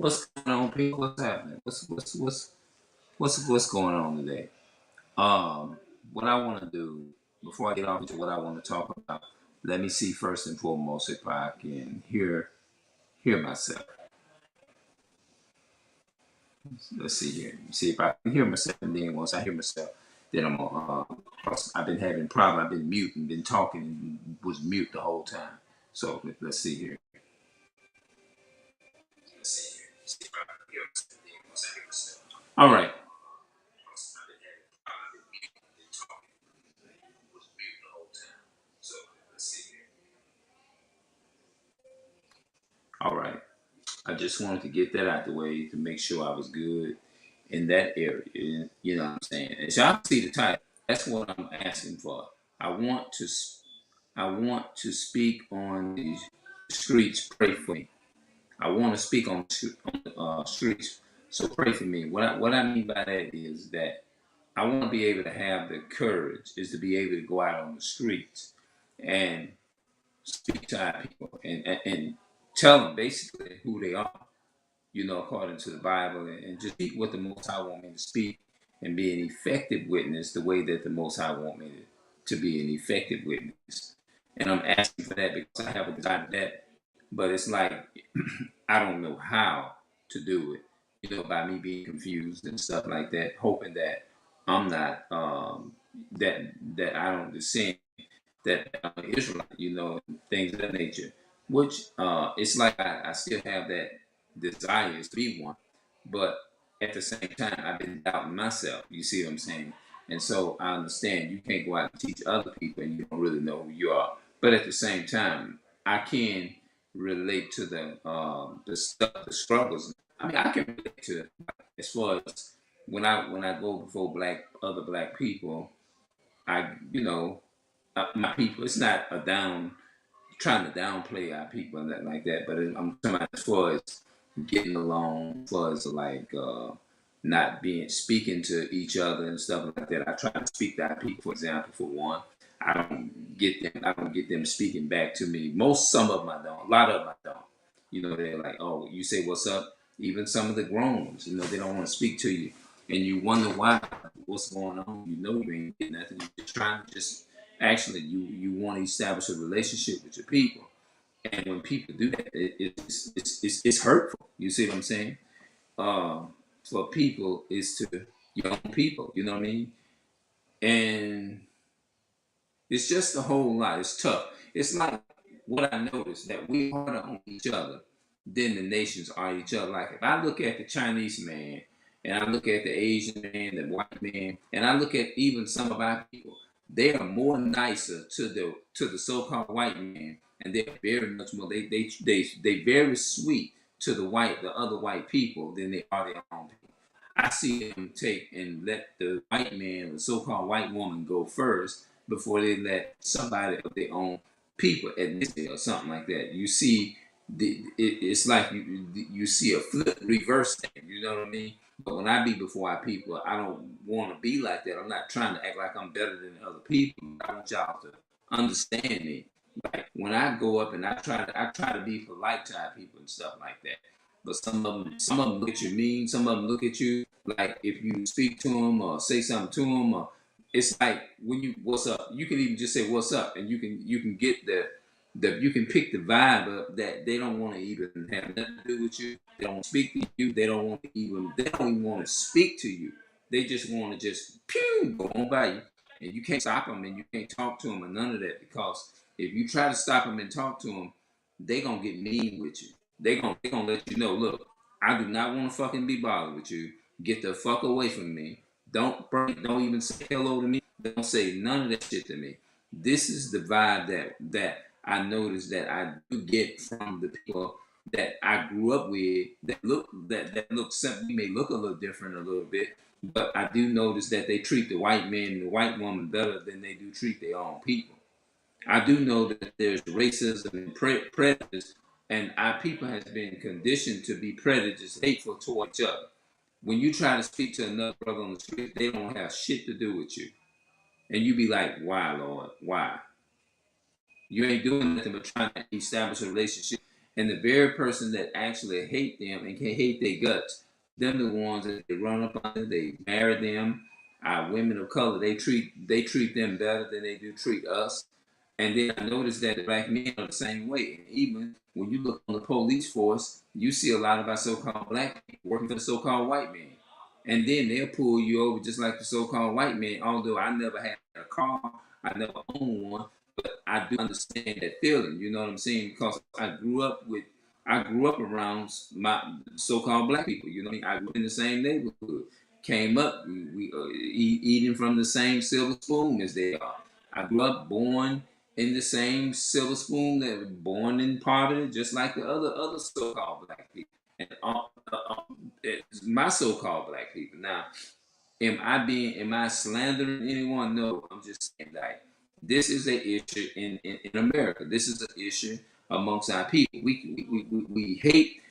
What's going on, people? What's happening? What's going on today? Um, what I want to do before I get off into what I want to talk about, let me see first and foremost if I can hear myself. Let's see here. See if I can hear myself, and then once I hear myself, then I'm gonna. I've been having problems. I've been mute and been talking and was mute the whole time. So let's see here. Let's see here. See if I can hear myself, then once I hear myself. All right. All right. I just wanted to get that out the way to make sure I was good in that area. You know what I'm saying? And so I see the title. That's what I'm asking for. I want to. I want to speak on the streets. Pray for me. I want to speak on streets. So pray for me. What I mean by that is that I want to be able to have the courage, is to be able to go out on the streets and speak to our people and tell them basically who they are, according to the Bible, and just speak what the Most High want me to speak and be an effective witness the way that the Most High want me to be an effective witness. And I'm asking for that because I have a desire for that, but it's like I don't know how to do it, by me being confused and stuff like that, hoping that I'm not that I don't descend that I'm an Israelite, things of that nature. Which it's like I still have that desire to be one, but at the same time, I've been doubting myself. You see what I'm saying? And so I understand you can't go out and teach other people and you don't really know who you are. But at the same time, I can relate to the stuff, the struggles. I mean, I can relate to as far as when I go before other black people. I my people. It's not a down trying to downplay our people and that like that, but I'm talking about as far as getting along, as far as like not being speaking to each other and stuff like that. I try to speak to our people, for example, for one. I don't get them speaking back to me. Some of them I don't. A lot of them I don't. They're like, oh, you say what's up. Even some of the grown ones, they don't want to speak to you, and you wonder why. What's going on? You ain't getting nothing. You're just trying to just actually you want to establish a relationship with your people, and when people do that, it's hurtful. You see what I'm saying? For people is to young people. You know what I mean? And it's just a whole lot. It's tough. It's like what I noticed that we harder on each other than the nations are each other. Like if I look at the Chinese man, and I look at the Asian man, the white man, and I look at even some of our people, they are more nicer to the so-called white man, and they're very much more they very sweet to the other white people than they are their own people. I see them take and let the white man, the so-called white woman, go first before they let somebody of their own people ethnicity or something like that. You see, it's like you see a flip reverse thing. You know what I mean? But when I be before our people, I don't want to be like that. I'm not trying to act like I'm better than other people. I want y'all to understand me. Like when I go up and I try to be polite to our people and stuff like that. But some of them look at you mean. Some of them look at you like if you speak to them or say something to them, or it's like when you what's up. You can even just say what's up, and you can get the you can pick the vibe up that they don't want to even have nothing to do with you. They don't speak to you. They don't even want to speak to you. They just want to just pew go on by you, and you can't stop them and you can't talk to them or none of that because if you try to stop them and talk to them, they gonna get mean with you. They gonna let you know. Look, I do not want to fucking be bothered with you. Get the fuck away from me. Don't even say hello to me. Don't say none of that shit to me. This is the vibe that I noticed that I do get from the people that I grew up with that look something may look a little different a little bit, but I do notice that they treat the white man and the white woman better than they do treat their own people. I do know that there's racism and prejudice, and our people has been conditioned to be prejudiced, hateful toward each other. When you try to speak to another brother on the street, they don't have shit to do with you, and you be like, "Why, Lord? Why? You ain't doing nothing but trying to establish a relationship." And the very person that actually hate them and can hate their guts, them the ones that they run up on, they marry them. Our women of color, they treat them better than they do treat us. And then I noticed that the black men are the same way. And even when you look on the police force, you see a lot of our so-called black people working for the so-called white man. And then they'll pull you over just like the so-called white man. Although I never had a car, I never owned one, but I do understand that feeling. You know what I'm saying? Because I grew up around my so-called black people. You know what I mean? I grew up in the same neighborhood. Came up, eating from the same silver spoon as they are. I grew up born in the same silver spoon that were born in poverty, just like the other so-called black people, and it's my so-called black people. Now, am I slandering anyone? No, I'm just saying like this is an issue in America. This is an issue amongst our people. We hate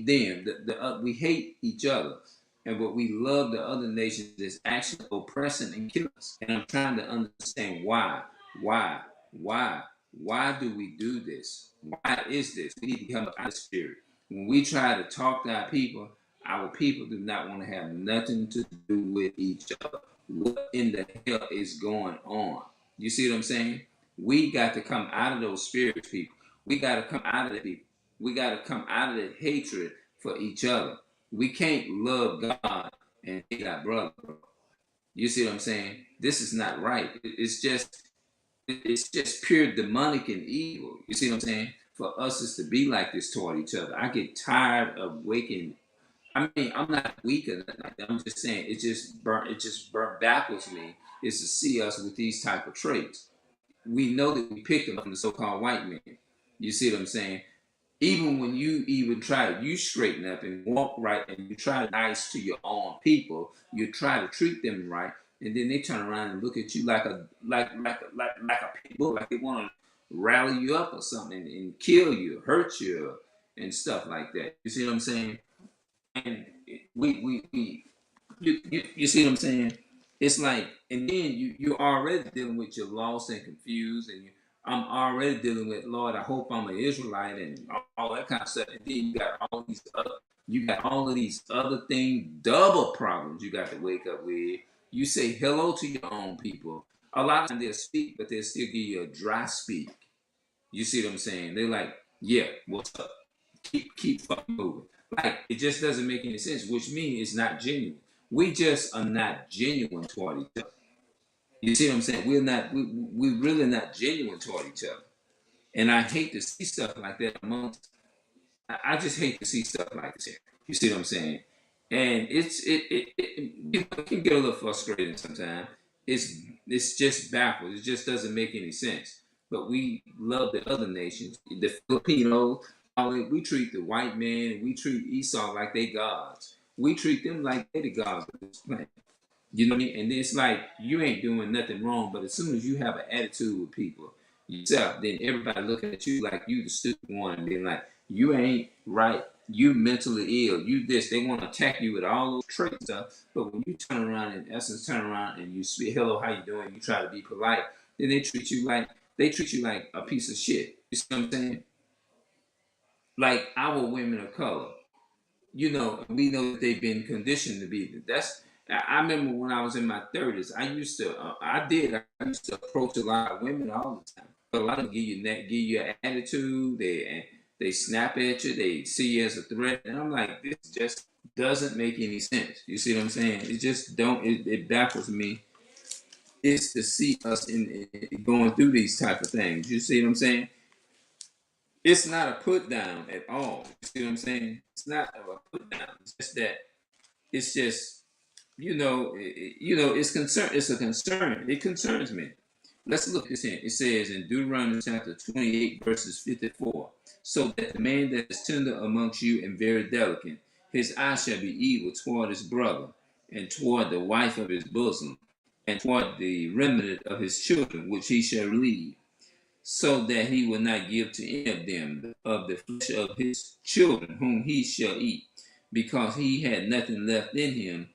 them. We hate each other. And what we love the other nations is actually oppressing and killing us. And I'm trying to understand why. Why? Why? Why do we do this? Why is this? We need to come up out of spirit. When we try to talk to our people do not want to have nothing to do with each other. What in the hell is going on? You see what I'm saying? We got to come out of those spirits, people. We got to come out of the people. We got to come out of the hatred for each other. We can't love God and hate our brother, bro. You see what I'm saying? This is not right. It's just pure demonic and evil. You see what I'm saying? For us is to be like this toward each other. I get tired of waking. I mean, I'm not weak or nothing like that. I'm just saying it just burnt backwards me is to see us with these type of traits. We know that we picked them from the so-called white man. You see what I'm saying? Even when you even try, you straighten up and walk right, and you try to be nice to your own people, you try to treat them right, and then they turn around and look at you like a pit bull, like they want to rally you up or something and kill you, hurt you, and stuff like that. You see what I'm saying? And we you see what I'm saying? It's like, and then you're already dealing with your lost and confused, and I'm already dealing with, Lord, I hope I'm an Israelite and all that kind of stuff. And then you got all of these other things, double problems you got to wake up with. You say hello to your own people. A lot of times they'll speak, but they'll still give you a dry speak. You see what I'm saying? They're like, yeah, what's up? Keep fucking moving. Like it just doesn't make any sense, which means it's not genuine. We just are not genuine toward each other. You see what I'm saying? We're really not genuine toward each other. And I hate to see stuff like that amongst I just hate to see stuff like this here. You see what I'm saying? And it can get a little frustrating sometimes. It's just backwards. It just doesn't make any sense. But we love the other nations, the Filipinos. We treat the white man, we treat Esau like they gods. We treat them like they the gods of this planet. You know what I mean? And it's like you ain't doing nothing wrong, but as soon as you have an attitude with people yourself, then everybody looking at you like you the stupid one, and being like, you ain't right, you mentally ill, you this. They want to attack you with all those traits stuff. But when you turn around, in essence, turn around and you speak, hello, how you doing? You try to be polite, then they treat you like a piece of shit. You see what I'm saying? Like our women of color, we know that they've been conditioned to be. I remember when I was in my 30s, I used to approach a lot of women all the time. But a lot of them give you an attitude. They snap at you. They see you as a threat, and I'm like, this just doesn't make any sense. You see what I'm saying? It just don't. It baffles me. It's to see us in going through these type of things. You see what I'm saying? It's not a put down at all. You see what I'm saying? It's not a put down. It's just that it's just it's concern. It's a concern. It concerns me. Let's look at this here. It says in Deuteronomy chapter 28, verses 54. So that the man that is tender amongst you and very delicate, his eye shall be evil toward his brother, and toward the wife of his bosom, and toward the remnant of his children, which he shall leave, so that he will not give to any of them of the flesh of his children, whom he shall eat, because he had nothing left in him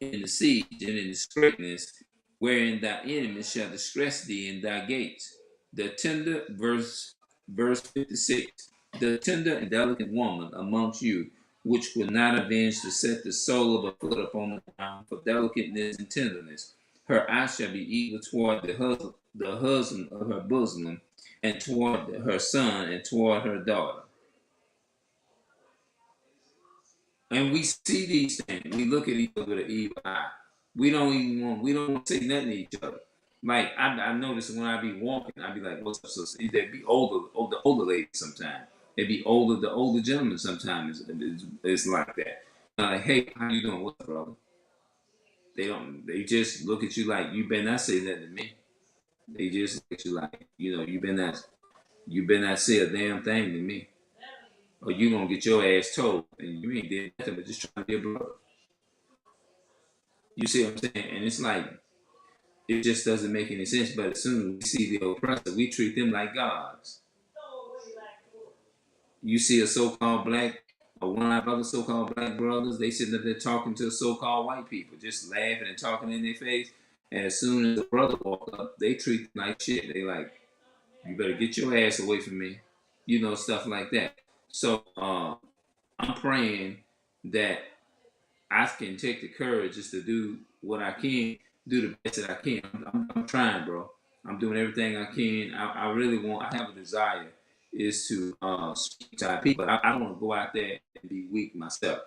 in the siege and in the straitness, wherein thy enemies shall distress thee in thy gates. The tender verse 56. the tender and delicate woman amongst you, which will not avenge to set the sole of her foot upon the ground for delicateness and tenderness. Her eye shall be evil toward the husband of her bosom, and toward her son, and toward her daughter. And we see these things. We look at each other with an evil eye. We don't want to say nothing to each other. Like I notice when I be walking, I be like, "What's up, sister?" They be older ladies sometimes. They be older, the older gentlemen sometimes. It's like that. Like, hey, how you doing? What's up, brother? They don't. They just look at you like you better not say that to me. They just look at you like, you better not say a damn thing to me, or you gonna get your ass told, and you ain't did nothing but just trying to be a brother. You see what I'm saying? And it's like it just doesn't make any sense. But as soon as we see the oppressor, we treat them like gods. You see a so-called black, or one of our other so-called black brothers, they sitting up there talking to so-called white people, just laughing and talking in their face. And as soon as the brother walk up, they treat them like shit. They like, you better get your ass away from me. Stuff like that. So I'm praying that I can take the courage just to do what I can, do the best that I can. I'm trying, bro. I'm doing everything I can. I really I have a desire is to speak to our people. I don't want to go out there and be weak myself.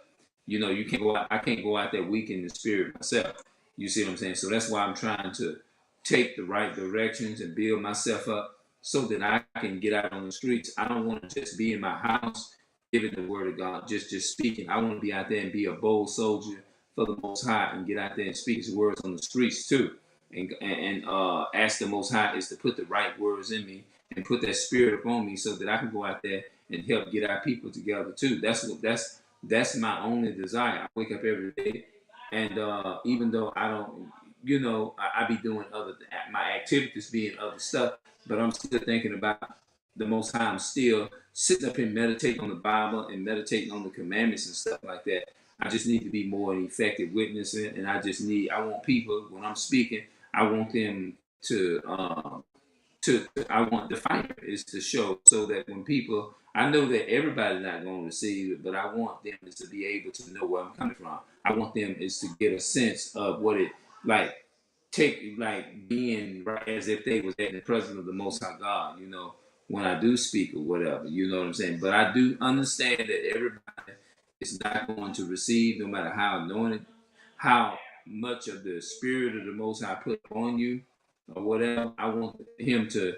You can't go out, I can't go out there weak in the spirit myself. You see what I'm saying? So that's why I'm trying to take the right directions and build myself up so that I can get out on the streets. I don't want to just be in my house giving the word of God, just speaking. I want to be out there and be a bold soldier for the Most High and get out there and speak His words on the streets too, and ask the Most High is to put the right words in me and put that spirit upon me so that I can go out there and help get our people together too. That's my only desire. I wake up every day, and even though I don't, I be doing my activities being other stuff, but I'm still thinking about the Most High. I'm still sitting up and meditating on the Bible and meditating on the commandments and stuff like that. I just need to be more an effective witness, and I want people when I'm speaking, I want them I want the fire is to show so that when people, I know that everybody's not going to receive it, but I want them to be able to know where I'm coming from. I want them is to get a sense of what it like take like being right as if they was in the presence of the Most High God. When I do speak or whatever, you know what I'm saying. But I do understand that everybody is not going to receive, no matter how anointed, how much of the Spirit of the Most High put on you or whatever. I want Him to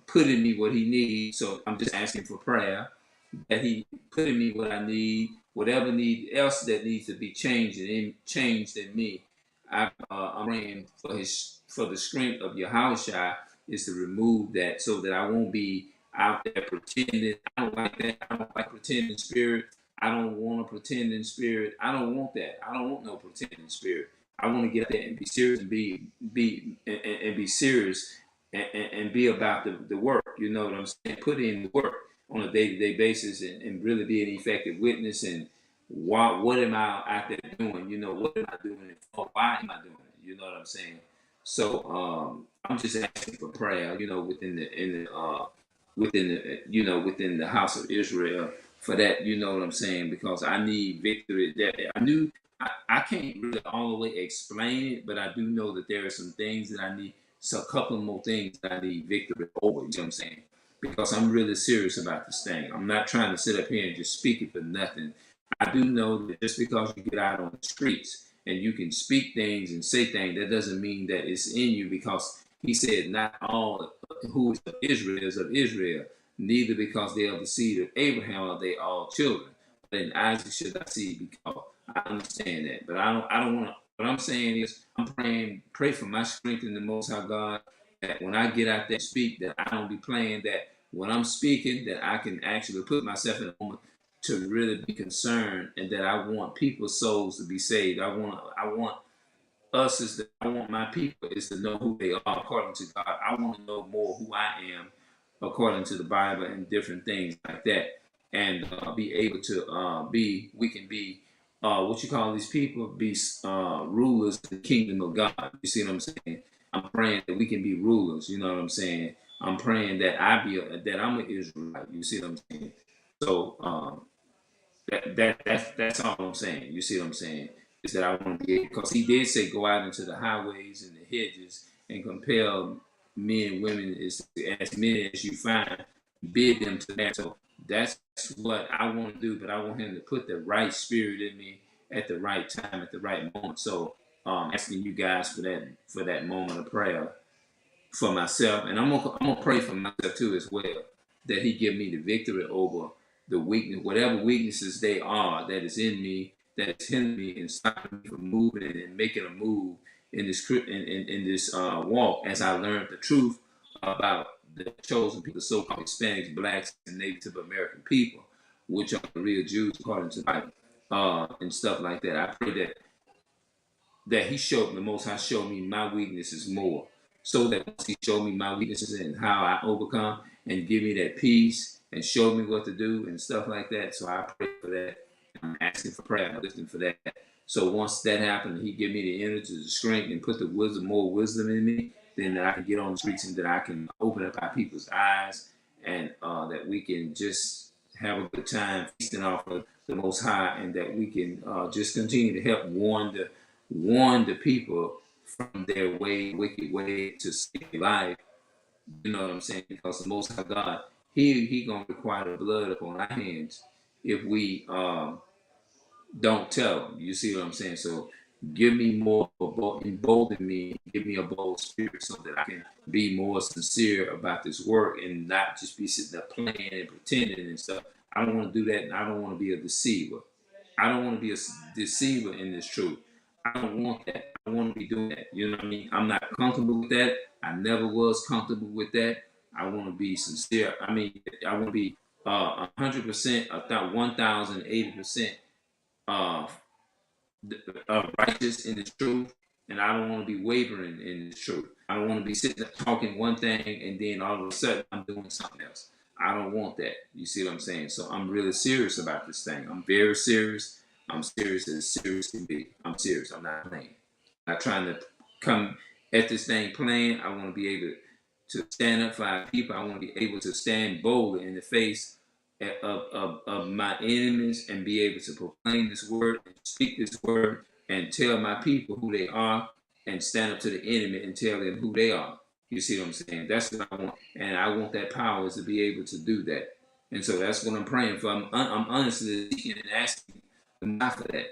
put in me what He needs. So I'm just asking for prayer that He put in me what I need, whatever need else that needs to be changed in me. I'm praying for the strength of Yahushua is to remove that so that I won't be out there pretending. I don't like that. I don't like pretending spirit. I don't want to pretend in spirit. I don't want that. I don't want no pretending spirit. I want to get out there and be serious and and be serious and be about the work. You know what I'm saying? Put in the work on a day-to-day basis and really be an effective witness and what am I out there doing? What am I doing it for? Why am I doing it? You know what I'm saying? So I'm just asking for prayer, within the house of Israel for that, you know what I'm saying? Because I need victory. That I can't really all the way explain it, but I do know that there are some things that I need. So a couple more things that I need victory over. You know what I'm saying? Because I'm really serious about this thing. I'm not trying to sit up here and just speak it for nothing. I do know that just because you get out on the streets and you can speak things and say things, that doesn't mean that it's in you because He said, not all who is of Israel is of Israel, neither because they are the seed of Abraham are they all children. But in Isaac should thy seed be called. I understand that. But I don't want to. What I'm saying is, I'm pray for my strength in the Most High God, that when I get out there and speak, that I don't be playing, that when I'm speaking, that I can actually put myself in a moment to really be concerned, and that I want people's souls to be saved. I want I want my people is to know who they are according to God. I want to know more who I am according to the Bible and different things like that, and be able to we can be what you call these people, be rulers in the kingdom of God. You see what I'm saying? I'm praying that we can be rulers. You know what I'm saying? I'm praying that that I'm an Israelite. You see what I'm saying? So that's all I'm saying. You see what I'm saying? Is that I want to be, because he did say go out into the highways and the hedges and compel men and women as many as you find, bid them to that. So that's what I want to do, but I want him to put the right spirit in me at the right time, at the right moment. So asking you guys for that moment of prayer for myself, and I'm gonna pray for myself too as well, that He give me the victory over the weakness, whatever weaknesses they are that is in me, that is hindering me and stopping me from moving and making a move in in this walk, as I learned the truth about the chosen people, so-called Hispanics, blacks, and Native American people, which are the real Jews according to the Bible, and stuff like that. I pray that He showed the Most High showed me my weaknesses more, so that once He showed me my weaknesses and how I overcome, and give me that peace and show me what to do and stuff like that. So I pray for that. I'm asking for prayer, I'm listening for that. So once that happens, He give me the energy, the strength, and put the wisdom, more wisdom in me, then that I can get on the streets and that I can open up our people's eyes, and that we can just have a good time feasting off of the Most High, and that we can just continue to help warn the people from their wicked way to save life. You know what I'm saying? Because the Most High God, He gonna require the blood upon our hands if we don't tell them. You see what I'm saying? So give me more, embolden me, give me a bold spirit so that I can be more sincere about this work and not just be sitting there playing and pretending and stuff. I don't want to do that, and I don't want to be a deceiver. I don't want to be a deceiver in this truth. I don't want that. I don't want to be doing that. You know what I mean? I'm not comfortable with that. I never was comfortable with that. I want to be sincere. I mean, I want to be 100%, 1,080% uh, righteous in the truth, and I don't want to be wavering in the truth. I don't want to be sitting there talking one thing and then all of a sudden I'm doing something else. I don't want that. You see what I'm saying? So I'm really serious about this thing. I'm very serious. I'm serious as serious can be. I'm serious. I'm not playing. I'm not trying to come at this thing playing. I want to be able to stand up for our people. I want to be able to stand boldly in the face of my enemies and be able to proclaim this word and speak this word and tell my people who they are and stand up to the enemy and tell them who they are. You see what I'm saying? That's what I want. And I want that power to be able to do that. And so that's what I'm praying for. I'm honestly seeking and asking God for that,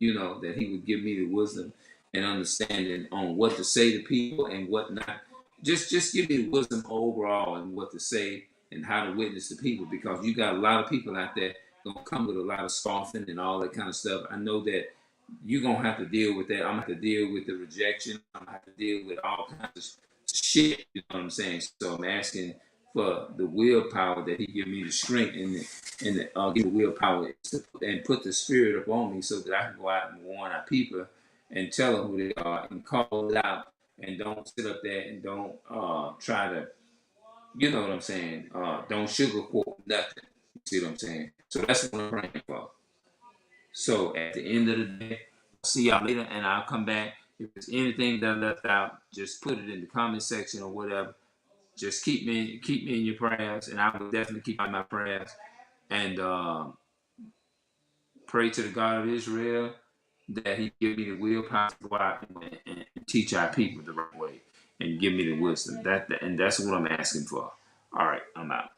that He would give me the wisdom and understanding on what to say to people and what not. Just give me the wisdom overall and what to say and how to witness to people, because you got a lot of people out there gonna come with a lot of scoffing and all that kind of stuff. I know that you're gonna have to deal with that. I'm gonna have to deal with the rejection. I'm gonna have to deal with all kinds of shit. You know what I'm saying? So I'm asking for the willpower that He give me the strength and give the willpower and put the spirit upon me so that I can go out and warn our people and tell them who they are and call it out, and don't sit up there and don't try to, you know what I'm saying, don't sugarcoat nothing. You see what I'm saying? So that's what I'm praying for. So at the end of the day, I'll see y'all later, and I'll come back. If there's anything that I left out, just put it in the comment section or whatever. Just keep me in your prayers, and I will definitely keep in my prayers. And pray to the God of Israel that He give me the willpower to go out and teach our people the right way, and give me the wisdom. And that's what I'm asking for. All right, I'm out.